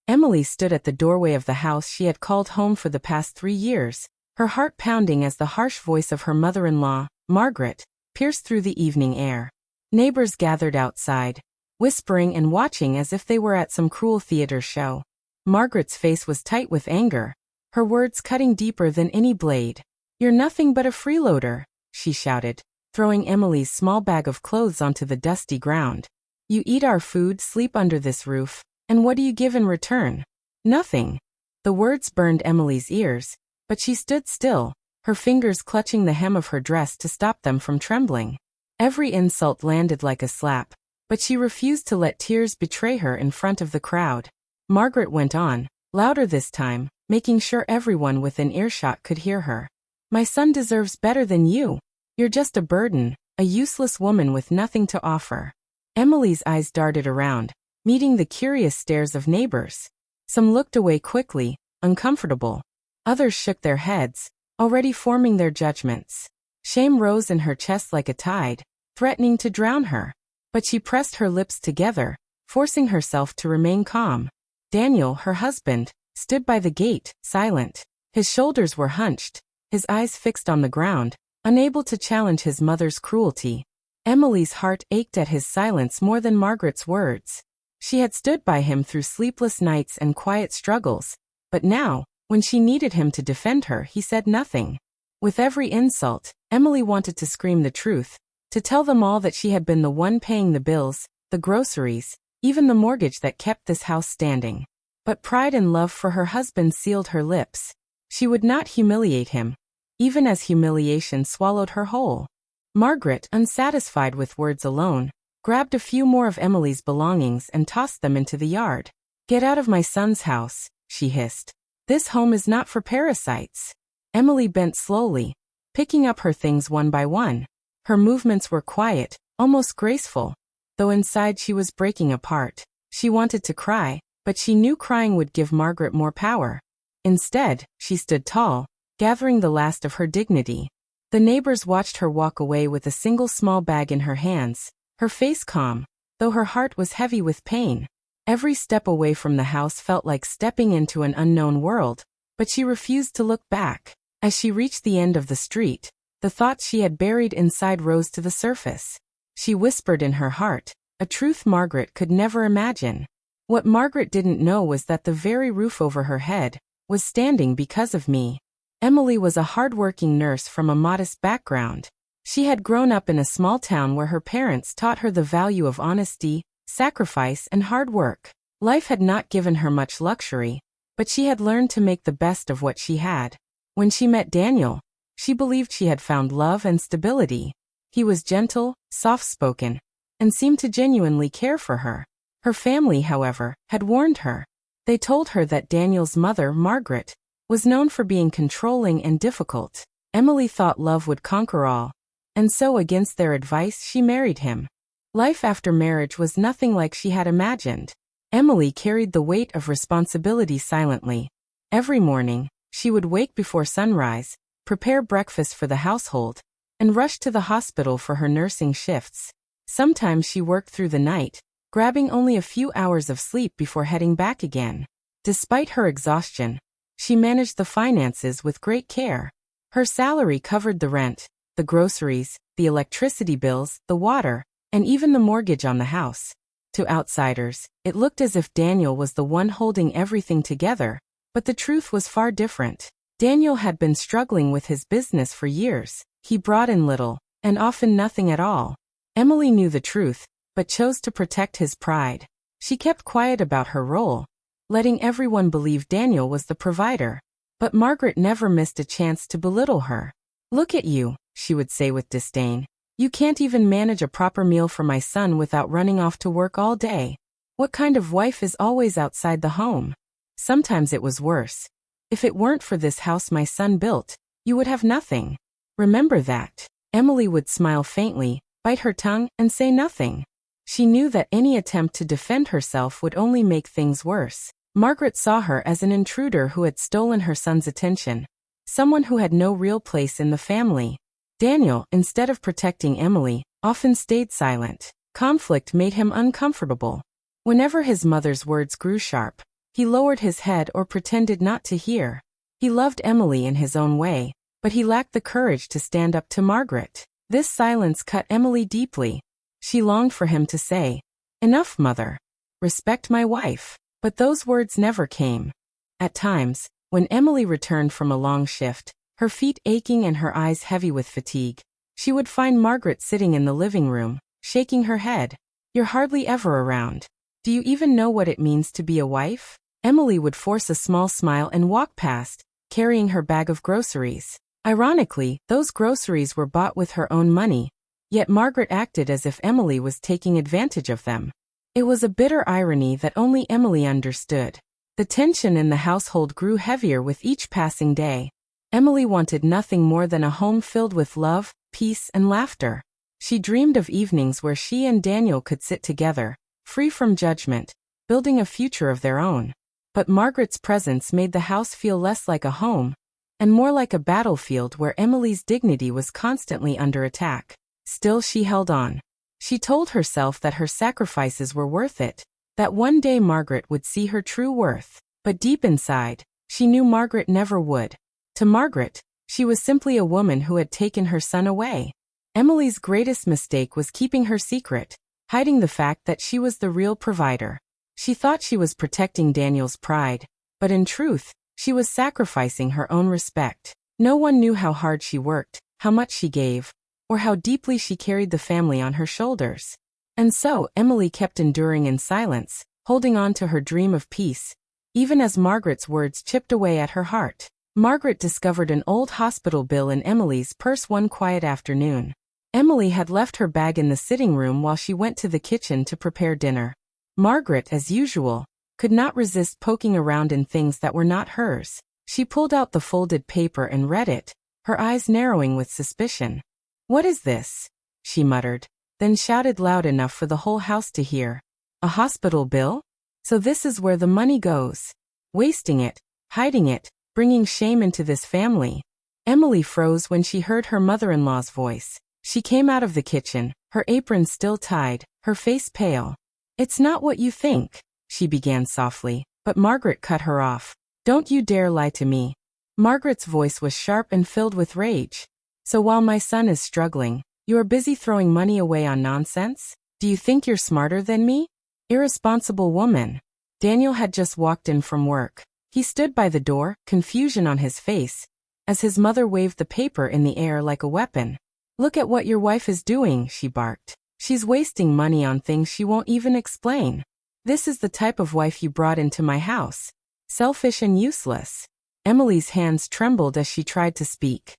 Emily stood at the doorway of the house she had called home for the past 3 years, her heart pounding as the harsh voice of her mother-in-law, Margaret, pierced through the evening air. Neighbors gathered outside, whispering and watching as if they were at some cruel theater show. Margaret's face was tight with anger, her words cutting deeper than any blade. "You're nothing but a freeloader," she shouted, throwing Emily's small bag of clothes onto the dusty ground. "You eat our food, sleep under this roof, and what do you give in return? Nothing." The words burned Emily's ears, but she stood still, her fingers clutching the hem of her dress to stop them from trembling. Every insult landed like a slap, but she refused to let tears betray her in front of the crowd. Margaret went on, louder this time, making sure everyone within earshot could hear her. "My son deserves better than you. You're just a burden, a useless woman with nothing to offer." Emily's eyes darted around, meeting the curious stares of neighbors. Some looked away quickly, uncomfortable. Others shook their heads, already forming their judgments. Shame rose in her chest like a tide, threatening to drown her. But she pressed her lips together, forcing herself to remain calm. Daniel, her husband, stood by the gate, silent. His shoulders were hunched, his eyes fixed on the ground, unable to challenge his mother's cruelty. Emily's heart ached at his silence more than Margaret's words. She had stood by him through sleepless nights and quiet struggles, but now, when she needed him to defend her, he said nothing. With every insult, Emily wanted to scream the truth, to tell them all that she had been the one paying the bills, the groceries, even the mortgage that kept this house standing. But pride and love for her husband sealed her lips. She would not humiliate him, even as humiliation swallowed her whole. Margaret, unsatisfied with words alone, grabbed a few more of Emily's belongings and tossed them into the yard. "Get out of my son's house," she hissed. "This home is not for parasites." Emily bent slowly, picking up her things one by one. Her movements were quiet, almost graceful, though inside she was breaking apart. She wanted to cry, but she knew crying would give Margaret more power. Instead, she stood tall, gathering the last of her dignity. The neighbors watched her walk away with a single small bag in her hands, her face calm, though her heart was heavy with pain. Every step away from the house felt like stepping into an unknown world, but she refused to look back. As she reached the end of the street, the thoughts she had buried inside rose to the surface. She whispered in her heart, a truth Margaret could never imagine. What Margaret didn't know was that the very roof over her head was standing because of me. Emily was a hard-working nurse from a modest background. She had grown up in a small town where her parents taught her the value of honesty, sacrifice, and hard work. Life had not given her much luxury, but she had learned to make the best of what she had. When she met Daniel, she believed she had found love and stability. He was gentle, soft-spoken, and seemed to genuinely care for her. Her family, however, had warned her. They told her that Daniel's mother, Margaret, was known for being controlling and difficult. Emily thought love would conquer all, and so against their advice she married him. Life after marriage was nothing like she had imagined. Emily carried the weight of responsibility silently. Every morning, she would wake before sunrise, prepare breakfast for the household, and rush to the hospital for her nursing shifts. Sometimes she worked through the night, grabbing only a few hours of sleep before heading back again. Despite her exhaustion, she managed the finances with great care. Her salary covered the rent, the groceries, the electricity bills, the water, and even the mortgage on the house. To outsiders, it looked as if Daniel was the one holding everything together, but the truth was far different. Daniel had been struggling with his business for years. He brought in little, and often nothing at all. Emily knew the truth, but chose to protect his pride. She kept quiet about her role, letting everyone believe Daniel was the provider. But Margaret never missed a chance to belittle her. "Look at you," she would say with disdain. "You can't even manage a proper meal for my son without running off to work all day. What kind of wife is always outside the home?" Sometimes it was worse. "If it weren't for this house my son built, you would have nothing. Remember that." Emily would smile faintly, bite her tongue, and say nothing. She knew that any attempt to defend herself would only make things worse. Margaret saw her as an intruder who had stolen her son's attention, someone who had no real place in the family. Daniel, instead of protecting Emily, often stayed silent. Conflict made him uncomfortable. Whenever his mother's words grew sharp, He lowered his head or pretended not to hear. He loved Emily in his own way, but he lacked the courage to stand up to Margaret. This silence cut Emily deeply. She longed for him to say, "Enough, mother. Respect my wife." But those words never came. At times, when Emily returned from a long shift, her feet aching and her eyes heavy with fatigue, she would find Margaret sitting in the living room, shaking her head. "You're hardly ever around. Do you even know what it means to be a wife?" Emily would force a small smile and walk past, carrying her bag of groceries. Ironically, those groceries were bought with her own money, yet Margaret acted as if Emily was taking advantage of them. It was a bitter irony that only Emily understood. The tension in the household grew heavier with each passing day. Emily wanted nothing more than a home filled with love, peace, and laughter. She dreamed of evenings where she and Daniel could sit together, free from judgment, building a future of their own. But Margaret's presence made the house feel less like a home, and more like a battlefield where Emily's dignity was constantly under attack. Still, she held on. She told herself that her sacrifices were worth it, that one day Margaret would see her true worth. But deep inside, she knew Margaret never would. To Margaret, she was simply a woman who had taken her son away. Emily's greatest mistake was keeping her secret, hiding the fact that she was the real provider. She thought she was protecting Daniel's pride, but in truth, she was sacrificing her own respect. No one knew how hard she worked, how much she gave, or how deeply she carried the family on her shoulders. And so, Emily kept enduring in silence, holding on to her dream of peace, even as Margaret's words chipped away at her heart. Margaret discovered an old hospital bill in Emily's purse one quiet afternoon. Emily had left her bag in the sitting room while she went to the kitchen to prepare dinner. Margaret, as usual, could not resist poking around in things that were not hers. She pulled out the folded paper and read it, her eyes narrowing with suspicion. "What is this?" she muttered, then shouted loud enough for the whole house to hear. "A hospital bill? So this is where the money goes. Wasting it, hiding it, bringing shame into this family." Emily froze when she heard her mother-in-law's voice. She came out of the kitchen, her apron still tied, her face pale. "It's not what you think," she began softly, but Margaret cut her off. "Don't you dare lie to me." Margaret's voice was sharp and filled with rage. "So while my son is struggling, you are busy throwing money away on nonsense? Do you think you're smarter than me? Irresponsible woman." Daniel had just walked in from work. He stood by the door, confusion on his face, as his mother waved the paper in the air like a weapon. "Look at what your wife is doing," she barked. "She's wasting money on things she won't even explain. This is the type of wife you brought into my house. Selfish and useless." Emily's hands trembled as she tried to speak.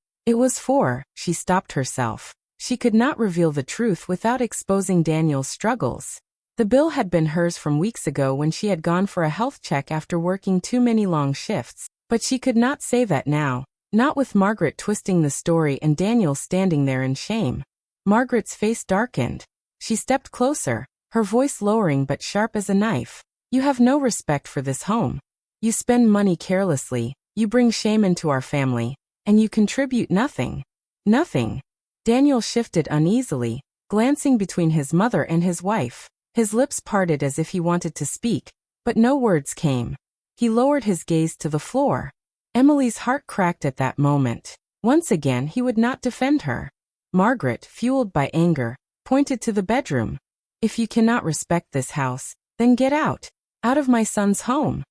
She stopped herself. She could not reveal the truth without exposing Daniel's struggles. The bill had been hers from weeks ago when she had gone for a health check after working too many long shifts, but she could not say that now, not with Margaret twisting the story and Daniel standing there in shame. Margaret's face darkened. She stepped closer, her voice lowering but sharp as a knife. "You have no respect for this home. You spend money carelessly, you bring shame into our family, and you contribute nothing." "Nothing." Daniel shifted uneasily, glancing between his mother and his wife. His lips parted as if he wanted to speak, but no words came. He lowered his gaze to the floor. Emily's heart cracked at that moment. Once again he would not defend her. Margaret, fueled by anger, pointed to the bedroom. "If you cannot respect this house, then get out. Out of my son's home."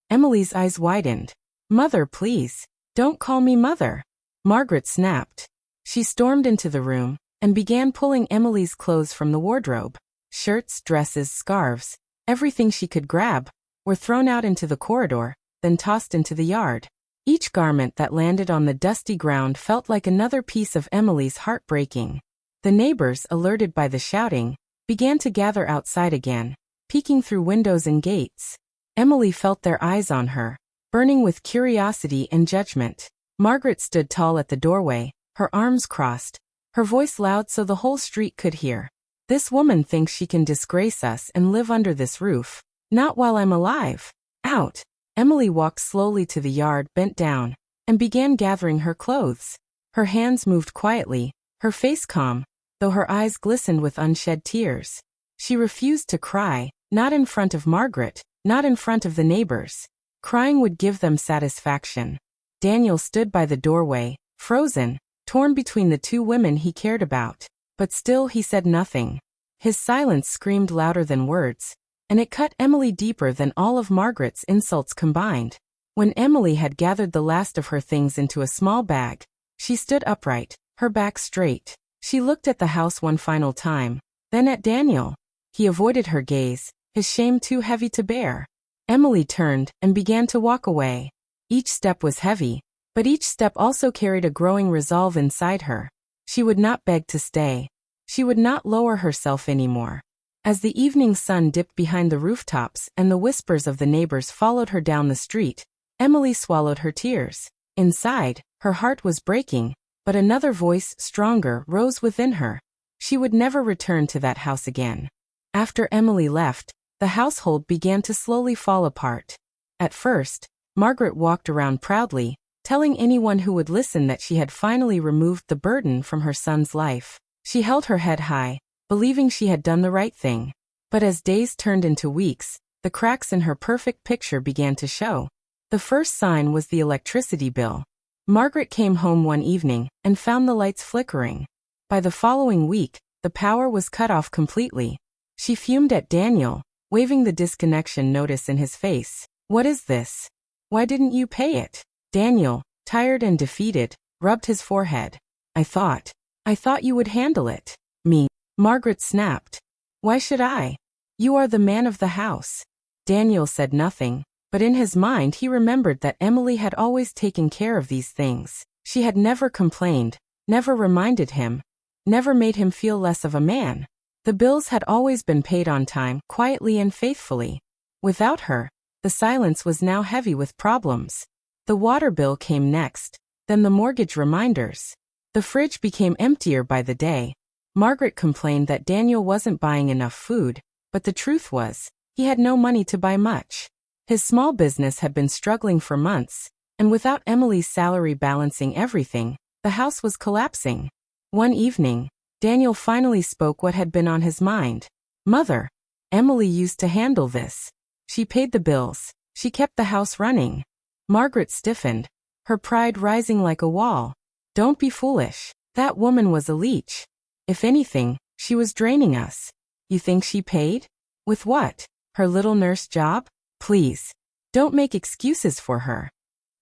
Emily's eyes widened. "Mother, please. Don't call me mother." Margaret snapped. She stormed into the room and began pulling Emily's clothes from the wardrobe. Shirts, dresses, scarves, everything she could grab, were thrown out into the corridor, then tossed into the yard. Each garment that landed on the dusty ground felt like another piece of Emily's heart breaking. The neighbors, alerted by the shouting, began to gather outside again, peeking through windows and gates. Emily felt their eyes on her, burning with curiosity and judgment. Margaret stood tall at the doorway, her arms crossed, her voice loud so the whole street could hear. "This woman thinks she can disgrace us and live under this roof. Not while I'm alive. Out." Emily walked slowly to the yard, bent down, and began gathering her clothes. Her hands moved quietly, her face calm, though her eyes glistened with unshed tears. She refused to cry, not in front of Margaret, not in front of the neighbors. Crying would give them satisfaction. Daniel stood by the doorway, frozen, torn between the two women he cared about. But still he said nothing. His silence screamed louder than words, and it cut Emily deeper than all of Margaret's insults combined. When Emily had gathered the last of her things into a small bag, she stood upright, her back straight. She looked at the house one final time, then at Daniel. He avoided her gaze, his shame too heavy to bear. Emily turned and began to walk away. Each step was heavy, but each step also carried a growing resolve inside her. She would not beg to stay. She would not lower herself anymore. As the evening sun dipped behind the rooftops and the whispers of the neighbors followed her down the street, Emily swallowed her tears. Inside, her heart was breaking, but another voice, stronger, rose within her. She would never return to that house again. After Emily left, the household began to slowly fall apart. At first, Margaret walked around proudly, telling anyone who would listen that she had finally removed the burden from her son's life. She held her head high, believing she had done the right thing. But as days turned into weeks, the cracks in her perfect picture began to show. The first sign was the electricity bill. Margaret came home one evening and found the lights flickering. By the following week, the power was cut off completely. She fumed at Daniel, waving the disconnection notice in his face. "What is this? Why didn't you pay it?" Daniel, tired and defeated, rubbed his forehead. I thought you would handle it." "Me?" Margaret snapped. "Why should I? You are the man of the house." Daniel said nothing, but in his mind he remembered that Emily had always taken care of these things. She had never complained, never reminded him, never made him feel less of a man. The bills had always been paid on time, quietly and faithfully. Without her, the silence was now heavy with problems. The water bill came next, then the mortgage reminders. The fridge became emptier by the day. Margaret complained that Daniel wasn't buying enough food, but the truth was, he had no money to buy much. His small business had been struggling for months, and without Emily's salary balancing everything, the house was collapsing. One evening, Daniel finally spoke what had been on his mind. "Mother, Emily used to handle this. She paid the bills. She kept the house running." Margaret stiffened, her pride rising like a wall. "Don't be foolish. That woman was a leech. If anything, she was draining us." "You think she paid? With what? Her little nurse job? Please, don't make excuses for her."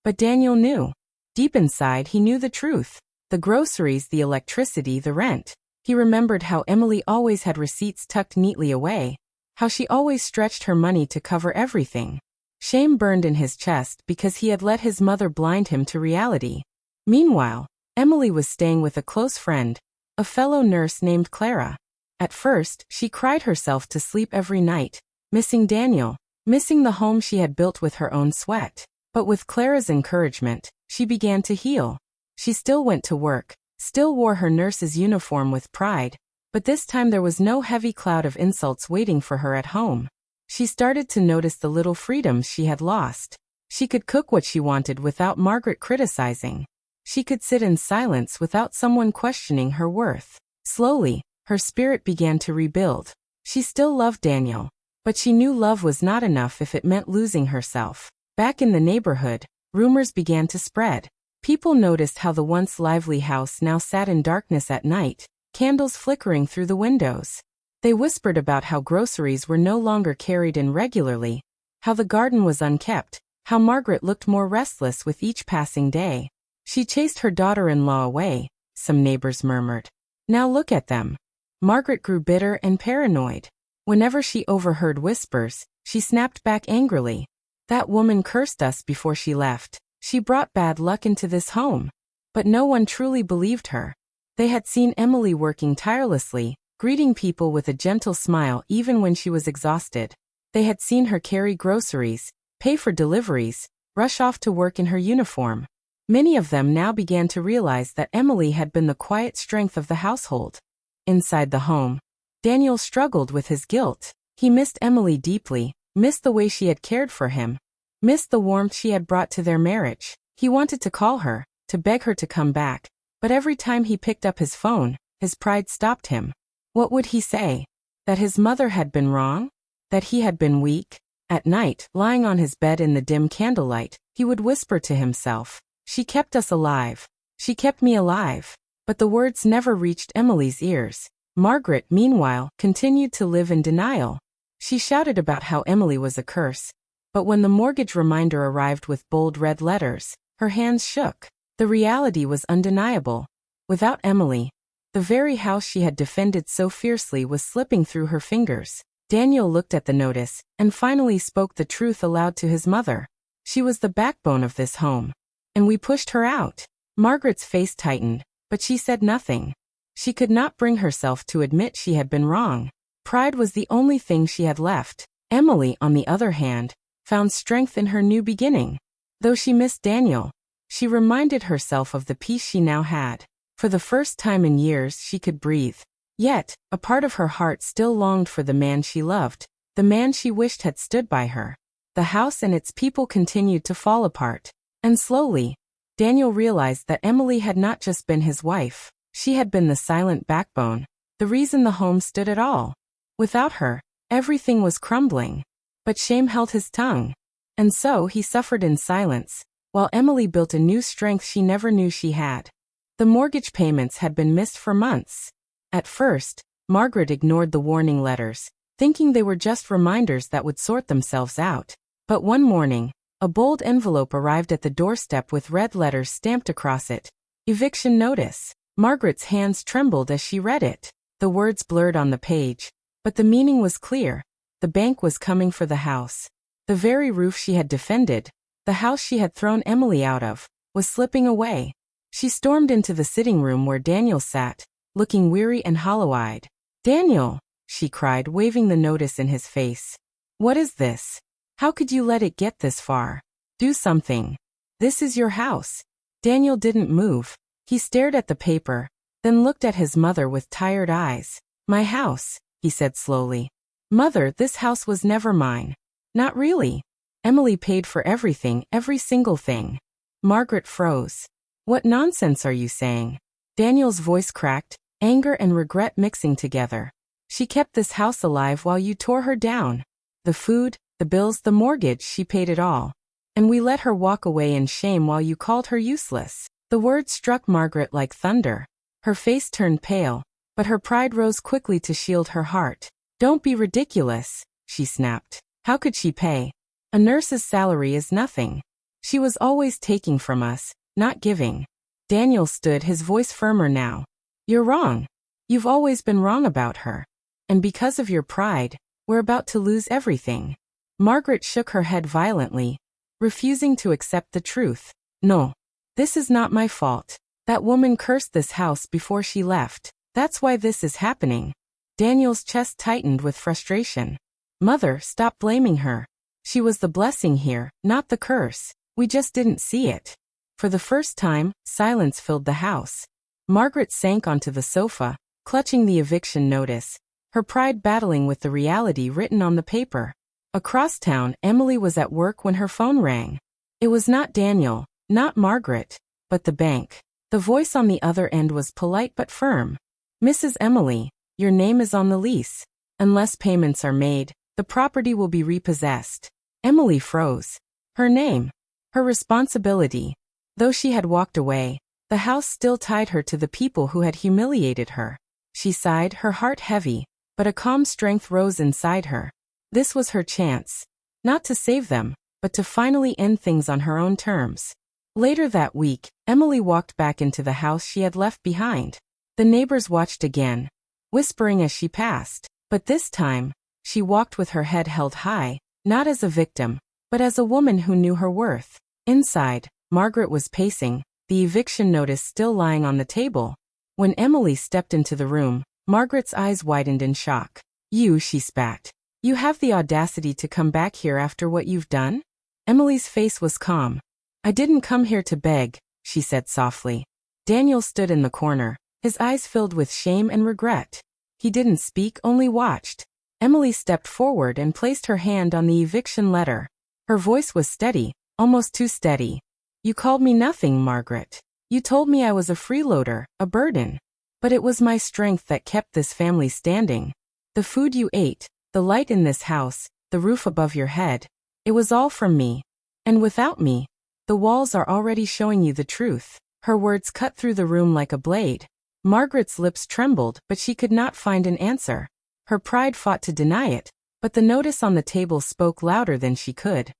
But Daniel knew. Deep inside he knew the truth. The groceries, the electricity, the rent. He remembered how Emily always had receipts tucked neatly away, how she always stretched her money to cover everything. Shame burned in his chest because he had let his mother blind him to reality. Meanwhile, Emily was staying with a close friend, a fellow nurse named Clara. At first, she cried herself to sleep every night, missing Daniel, missing the home she had built with her own sweat. But with Clara's encouragement, she began to heal. She still went to work, still wore her nurse's uniform with pride, but this time there was no heavy cloud of insults waiting for her at home. She started to notice the little freedoms she had lost. She could cook what she wanted without Margaret criticizing. She could sit in silence without someone questioning her worth. Slowly, her spirit began to rebuild. She still loved Daniel, but she knew love was not enough if it meant losing herself. Back in the neighborhood, rumors began to spread. People noticed how the once lively house now sat in darkness at night, candles flickering through the windows. They whispered about how groceries were no longer carried in regularly, how the garden was unkept, how Margaret looked more restless with each passing day. "She chased her daughter-in-law away," some neighbors murmured. "Now look at them." Margaret grew bitter and paranoid. Whenever she overheard whispers, she snapped back angrily. "That woman cursed us before she left. She brought bad luck into this home." But no one truly believed her. They had seen Emily working tirelessly, greeting people with a gentle smile even when she was exhausted. They had seen her carry groceries, pay for deliveries, rush off to work in her uniform. Many of them now began to realize that Emily had been the quiet strength of the household. Inside the home, Daniel struggled with his guilt. He missed Emily deeply, missed the way she had cared for him, missed the warmth she had brought to their marriage. He wanted to call her, to beg her to come back, but every time he picked up his phone, his pride stopped him. What would he say? That his mother had been wrong? That he had been weak? At night, lying on his bed in the dim candlelight, he would whisper to himself, "She kept us alive. She kept me alive." But the words never reached Emily's ears. Margaret, meanwhile, continued to live in denial. She shouted about how Emily was a curse. But when the mortgage reminder arrived with bold red letters, her hands shook. The reality was undeniable. Without Emily, the very house she had defended so fiercely was slipping through her fingers. Daniel looked at the notice, and finally spoke the truth aloud to his mother. She was the backbone of this home. And we pushed her out. Margaret's face tightened, but she said nothing. She could not bring herself to admit she had been wrong. Pride was the only thing she had left. Emily, on the other hand, found strength in her new beginning. Though she missed Daniel, she reminded herself of the peace she now had. For the first time in years she could breathe. Yet, a part of her heart still longed for the man she loved, the man she wished had stood by her. The house and its people continued to fall apart. And slowly, Daniel realized that Emily had not just been his wife. She had been the silent backbone, the reason the home stood at all. Without her, everything was crumbling. But shame held his tongue. And so he suffered in silence, while Emily built a new strength she never knew she had. The mortgage payments had been missed for months. At first, Margaret ignored the warning letters, thinking they were just reminders that would sort themselves out. But one morning, a bold envelope arrived at the doorstep with red letters stamped across it. Eviction notice. Margaret's hands trembled as she read it. The words blurred on the page, but the meaning was clear. The bank was coming for the house. The very roof she had defended, the house she had thrown Emily out of, was slipping away. She stormed into the sitting room where Daniel sat, looking weary and hollow-eyed. "Daniel," she cried, waving the notice in his face. "What is this? How could you let it get this far? Do something. This is your house." Daniel didn't move. He stared at the paper, then looked at his mother with tired eyes. "My house," he said slowly. "Mother, this house was never mine." "Not really. Emily paid for everything, every single thing." Margaret froze. "What nonsense are you saying?" Daniel's voice cracked, anger and regret mixing together. "She kept this house alive while you tore her down. The food, the bills, the mortgage, she paid it all. And we let her walk away in shame while you called her useless." The words struck Margaret like thunder. Her face turned pale, but her pride rose quickly to shield her heart. "Don't be ridiculous," she snapped. "How could she pay? A nurse's salary is nothing. She was always taking from us, not giving." Daniel stood, his voice firmer now. "You're wrong. You've always been wrong about her. And because of your pride, we're about to lose everything." Margaret shook her head violently, refusing to accept the truth. "No. This is not my fault. That woman cursed this house before she left. That's why this is happening." Daniel's chest tightened with frustration. "Mother, stop blaming her. She was the blessing here, not the curse. We just didn't see it." For the first time, silence filled the house. Margaret sank onto the sofa, clutching the eviction notice, her pride battling with the reality written on the paper. Across town, Emily was at work when her phone rang. It was not Daniel, not Margaret, but the bank. The voice on the other end was polite but firm. "Mrs. Emily, your name is on the lease. Unless payments are made, the property will be repossessed." Emily froze. Her name. Her responsibility. Though she had walked away, the house still tied her to the people who had humiliated her. She sighed, her heart heavy, but a calm strength rose inside her. This was her chance. Not to save them, but to finally end things on her own terms. Later that week, Emily walked back into the house she had left behind. The neighbors watched again, whispering as she passed. But this time, she walked with her head held high, not as a victim, but as a woman who knew her worth. Inside, Margaret was pacing, the eviction notice still lying on the table. When Emily stepped into the room, Margaret's eyes widened in shock. "You," she spat. "You have the audacity to come back here after what you've done?" Emily's face was calm. "I didn't come here to beg," she said softly. Daniel stood in the corner, his eyes filled with shame and regret. He didn't speak, only watched. Emily stepped forward and placed her hand on the eviction letter. Her voice was steady, almost too steady. "You called me nothing, Margaret. You told me I was a freeloader, a burden. But it was my strength that kept this family standing. The food you ate, the light in this house, the roof above your head. It was all from me. And without me, the walls are already showing you the truth. Her words cut through the room like a blade. Margaret's lips trembled, but she could not find an answer. Her pride fought to deny it, but the notice on the table spoke louder than she could.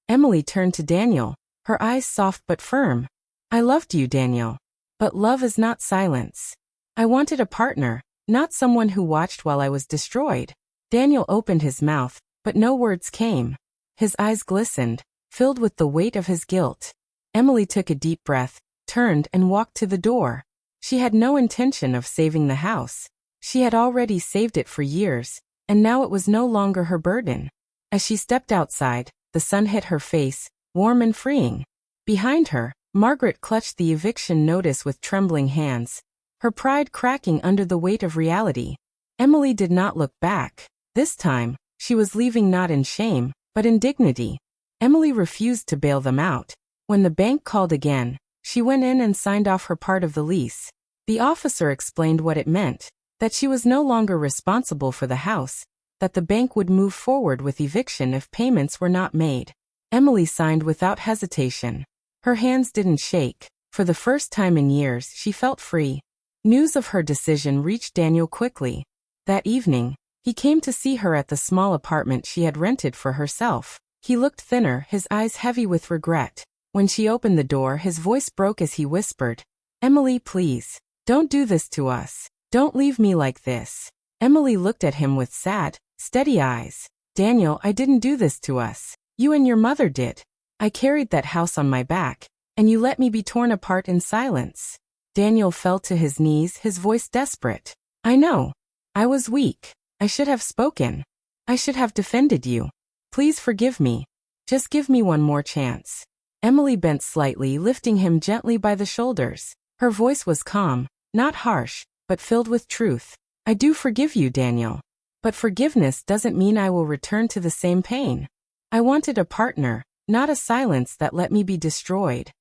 Emily turned to Daniel, her eyes soft but firm. I loved you, Daniel. But love is not silence. I wanted a partner, not someone who watched while I was destroyed. Daniel opened his mouth, but no words came. His eyes glistened, filled with the weight of his guilt. Emily took a deep breath, turned and walked to the door. She had no intention of saving the house. She had already saved it for years, and now it was no longer her burden. As she stepped outside, the sun hit her face, warm and freeing. Behind her, Margaret clutched the eviction notice with trembling hands, her pride cracking under the weight of reality. Emily did not look back. This time, she was leaving not in shame, but in dignity. Emily refused to bail them out. When the bank called again, she went in and signed off her part of the lease. The officer explained what it meant, that she was no longer responsible for the house, that the bank would move forward with eviction if payments were not made. Emily signed without hesitation. Her hands didn't shake. For the first time in years, she felt free. News of her decision reached Daniel quickly. That evening, he came to see her at the small apartment she had rented for herself. He looked thinner, his eyes heavy with regret. When she opened the door, his voice broke as he whispered, Emily, please, don't do this to us. Don't leave me like this. Emily looked at him with sad, steady eyes. Daniel, I didn't do this to us. You and your mother did. I carried that house on my back, and you let me be torn apart in silence. Daniel fell to his knees, his voice desperate. I know. I was weak. I should have spoken. I should have defended you. Please forgive me. Just give me one more chance. Emily bent slightly, lifting him gently by the shoulders. Her voice was calm, not harsh, but filled with truth. I do forgive you, Daniel. But forgiveness doesn't mean I will return to the same pain. I wanted a partner, not a silence that let me be destroyed.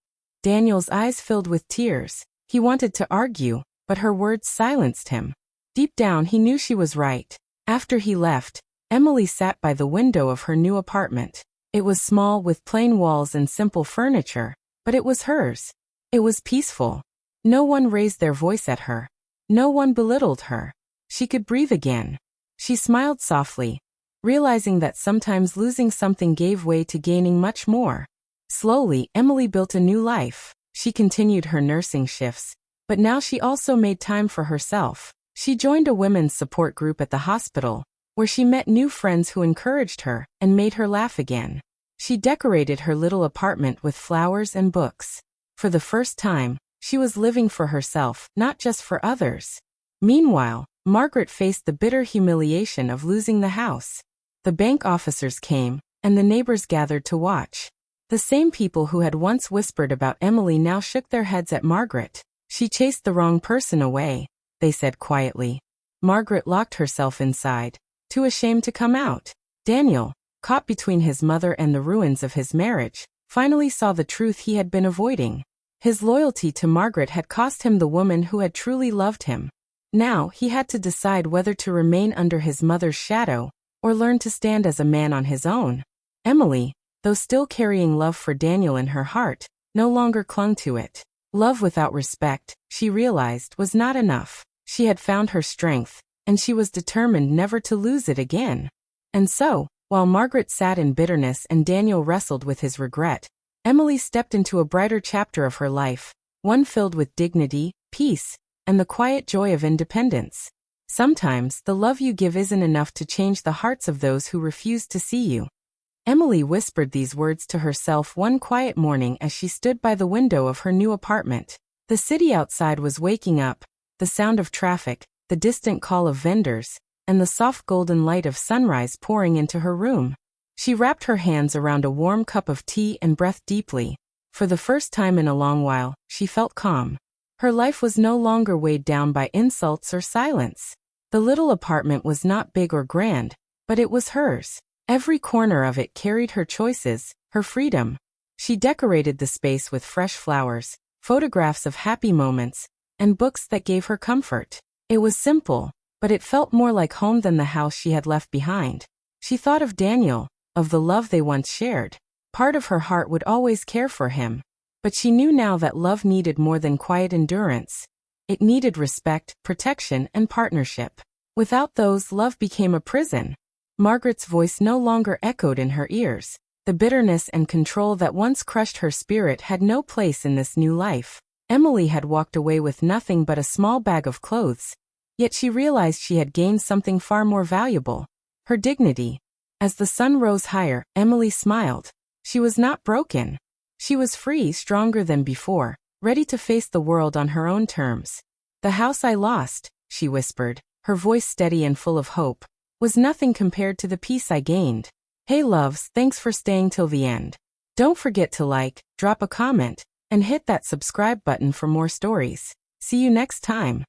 Daniel's eyes filled with tears. He wanted to argue, but her words silenced him. Deep down he knew she was right. After he left, Emily sat by the window of her new apartment. It was small with plain walls and simple furniture, but it was hers. It was peaceful. No one raised their voice at her. No one belittled her. She could breathe again. She smiled softly, realizing that sometimes losing something gave way to gaining much more. Slowly, Emily built a new life. She continued her nursing shifts, but now she also made time for herself. She joined a women's support group at the hospital, where she met new friends who encouraged her and made her laugh again. She decorated her little apartment with flowers and books. For the first time, she was living for herself, not just for others. Meanwhile, Margaret faced the bitter humiliation of losing the house. The bank officers came, and the neighbors gathered to watch. The same people who had once whispered about Emily now shook their heads at Margaret. She chased the wrong person away, they said quietly. Margaret locked herself inside, too ashamed to come out. Daniel, caught between his mother and the ruins of his marriage, finally saw the truth he had been avoiding. His loyalty to Margaret had cost him the woman who had truly loved him. Now he had to decide whether to remain under his mother's shadow or learn to stand as a man on his own. Emily, though still carrying love for Daniel in her heart, no longer clung to it. Love without respect, she realized, was not enough. She had found her strength, and she was determined never to lose it again. And so, while Margaret sat in bitterness and Daniel wrestled with his regret, Emily stepped into a brighter chapter of her life, one filled with dignity, peace, and the quiet joy of independence. Sometimes, the love you give isn't enough to change the hearts of those who refuse to see you. Emily whispered these words to herself one quiet morning as she stood by the window of her new apartment. The city outside was waking up, the sound of traffic, the distant call of vendors, and the soft golden light of sunrise pouring into her room. She wrapped her hands around a warm cup of tea and breathed deeply. For the first time in a long while, she felt calm. Her life was no longer weighed down by insults or silence. The little apartment was not big or grand, but it was hers. Every corner of it carried her choices, her freedom. She decorated the space with fresh flowers, photographs of happy moments, and books that gave her comfort. It was simple, but it felt more like home than the house she had left behind. She thought of Daniel, of the love they once shared. Part of her heart would always care for him. But she knew now that love needed more than quiet endurance. It needed respect, protection, and partnership. Without those, love became a prison. Margaret's voice no longer echoed in her ears. The bitterness and control that once crushed her spirit had no place in this new life. Emily had walked away with nothing but a small bag of clothes. Yet she realized she had gained something far more valuable: her dignity. As the sun rose higher, Emily smiled. She was not broken. She was free, stronger than before, ready to face the world on her own terms. "The house I lost," she whispered, her voice steady and full of hope, "was nothing compared to the peace I gained." Hey loves, thanks for staying till the end. Don't forget to like, drop a comment, and hit that subscribe button for more stories. See you next time.